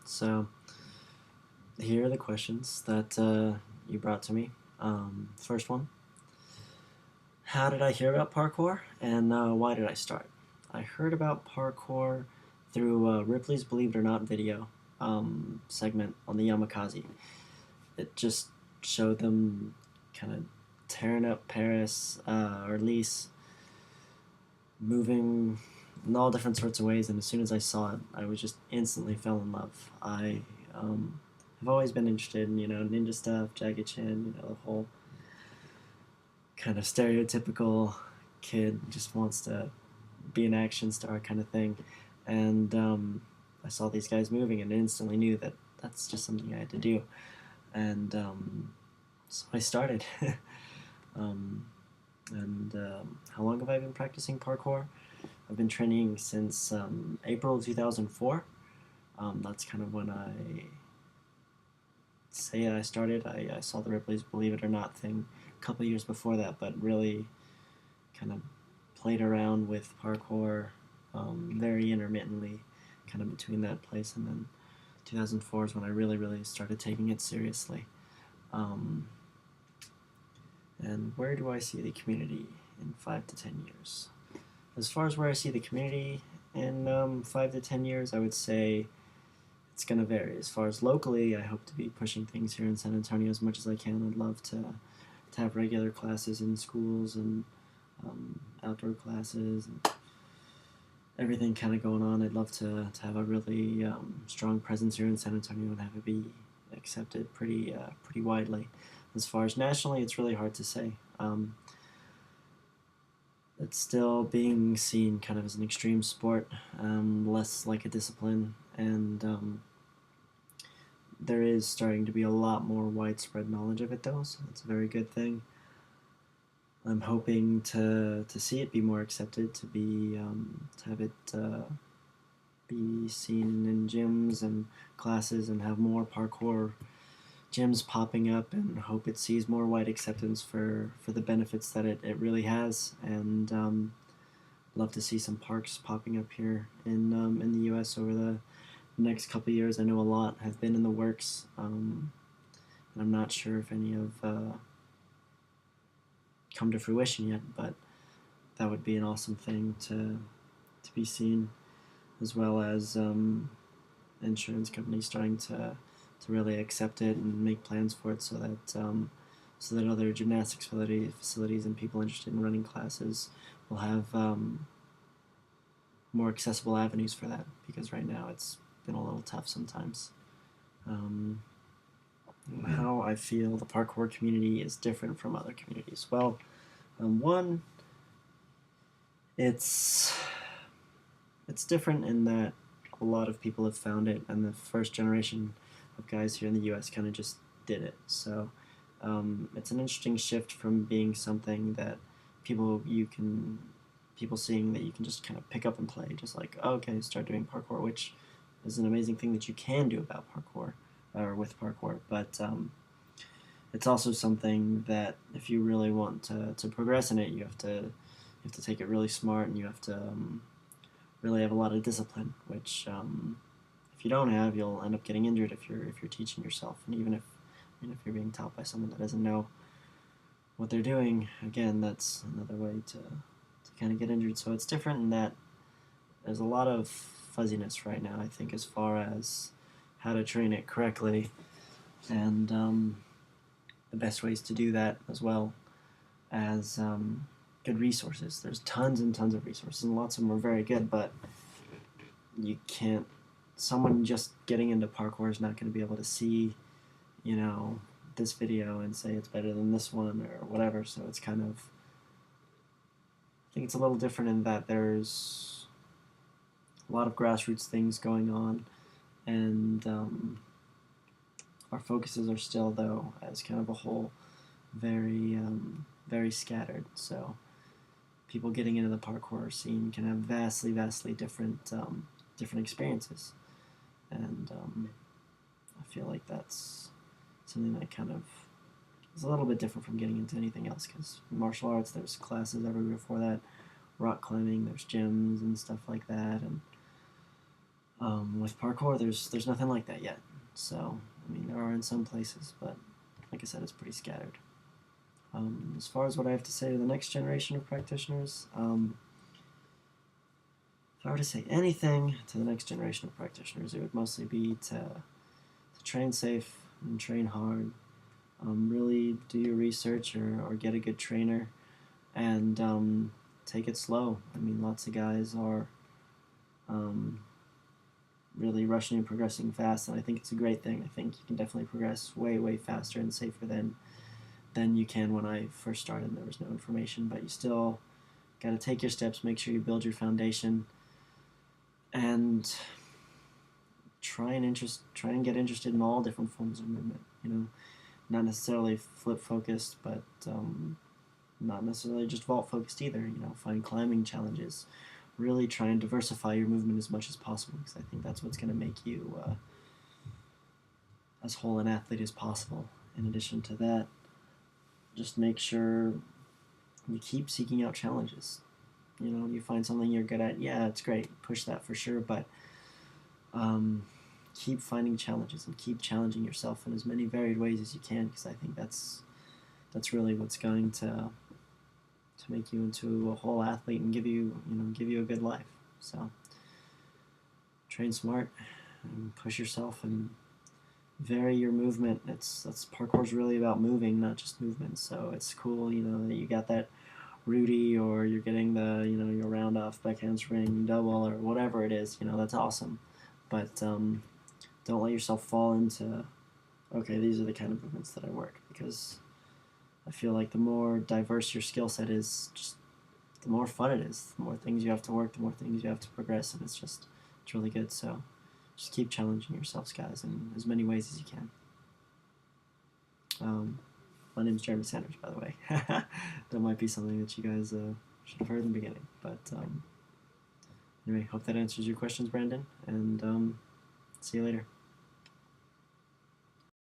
So here are the questions that you brought to me. First one, how did I hear about parkour, and why did I start? I heard about parkour through Ripley's Believe It or Not video segment on the Yamakasi. It just showed them kind of tearing up Paris, or at least moving in all different sorts of ways, and as soon as I saw it, I was just instantly fell in love. I have always been interested in, ninja stuff, Jackie Chan, the whole kind of stereotypical kid just wants to be an action star kind of thing. And I saw these guys moving and instantly knew that that's just something I had to do. And so I started. How long have I been practicing parkour? I've been training since April 2004. That's kind of when I say I started. I saw the Ripley's Believe It or Not thing a couple years before that, but really kind of played around with parkour very intermittently, kind of between that place and then 2004 is when I really started taking it seriously. And where do I see the community in 5 to 10 years? As far as where I see the community in 5 to 10 years, I would say it's going to vary. As far as locally, I hope to be pushing things here in San Antonio as much as I can. I'd love to have regular classes in schools and outdoor classes and everything kind of going on. I'd love to have a really strong presence here in San Antonio and have it be accepted pretty widely. As far as nationally, it's really hard to say. It's still being seen kind of as an extreme sport, less like a discipline, and there is starting to be a lot more widespread knowledge of it though, so that's a very good thing. I'm hoping to see it be more accepted, to have it be seen in gyms and classes and have more parkour gyms popping up, and hope it sees more wide acceptance for the benefits that it really has. And love to see some parks popping up here in the U.S. over the next couple of years. I know a lot have been in the works, and I'm not sure if any have come to fruition yet, but that would be an awesome thing to be seen, as well as insurance companies starting to really accept it and make plans for it, so that other gymnastics facilities and people interested in running classes will have more accessible avenues for that, because right now it's been a little tough sometimes. How I feel the parkour community is different from other communities. Well, one, it's different in that a lot of people have found it, and the first generation of guys here in the U.S. kind of just did it. So it's an interesting shift from being something that people seeing that you can just kind of pick up and play, just like, oh, okay, start doing parkour, which is an amazing thing that you can do about parkour, or with parkour, but it's also something that if you really want to progress in it, you have to take it really smart, and you have to really have a lot of discipline, which if you don't have, you'll end up getting injured if you're teaching yourself, and even if you're being taught by someone that doesn't know what they're doing, again, that's another way to kind of get injured. So it's different in that there's a lot of fuzziness right now, I think, as far as how to train it correctly, and the best ways to do that, as well as good resources. There's tons and tons of resources, and lots of them are very good, but you can't, someone just getting into parkour is not going to be able to see, this video and say it's better than this one or whatever. So it's kind of, I think it's a little different in that there's a lot of grassroots things going on, and our focuses are still, though, as kind of a whole, very scattered. So people getting into the parkour scene can have vastly different experiences, and I feel like that's something that kind of is a little bit different from getting into anything else, because martial arts, there's classes everywhere for that, rock climbing, there's gyms and stuff like that, and With parkour, there's nothing like that yet. So I mean, there are in some places, but like I said, it's pretty scattered. As far as what I have to say to the next generation of practitioners, if I were to say anything to the next generation of practitioners, it would mostly be to train safe and train hard. Really do your research or get a good trainer and take it slow. I mean, lots of guys are um, really rushing and progressing fast, and I think it's a great thing. I think you can definitely progress way, way faster and safer than you can when I first started. There was no information, but you still got to take your steps, make sure you build your foundation, and try and get interested in all different forms of movement. You know, not necessarily flip focused, but not necessarily just vault focused either. You know, find climbing challenges. Really try and diversify your movement as much as possible, because I think that's what's going to make you as whole an athlete as possible. In addition to that, just make sure you keep seeking out challenges. You know, you find something you're good at, yeah, it's great, push that for sure, but keep finding challenges and keep challenging yourself in as many varied ways as you can, because I think that's really what's going to make you into a whole athlete and give you a good life. So train smart and push yourself and vary your movement. That's parkour's really about moving, not just movement. So it's cool, you know, that you got that Rudy, or you're getting the, you know, your round off back handspring double or whatever it is. You know, that's awesome. But don't let yourself fall into, okay, these are the kind of movements that I work, because I feel like the more diverse your skill set is, just the more fun it is. The more things you have to work, the more things you have to progress, and it's really good. So just keep challenging yourselves, guys, in as many ways as you can. My name's Jereme Sanders, by the way. That might be something that you guys should have heard in the beginning. But anyway, hope that answers your questions, Brandon, and see you later.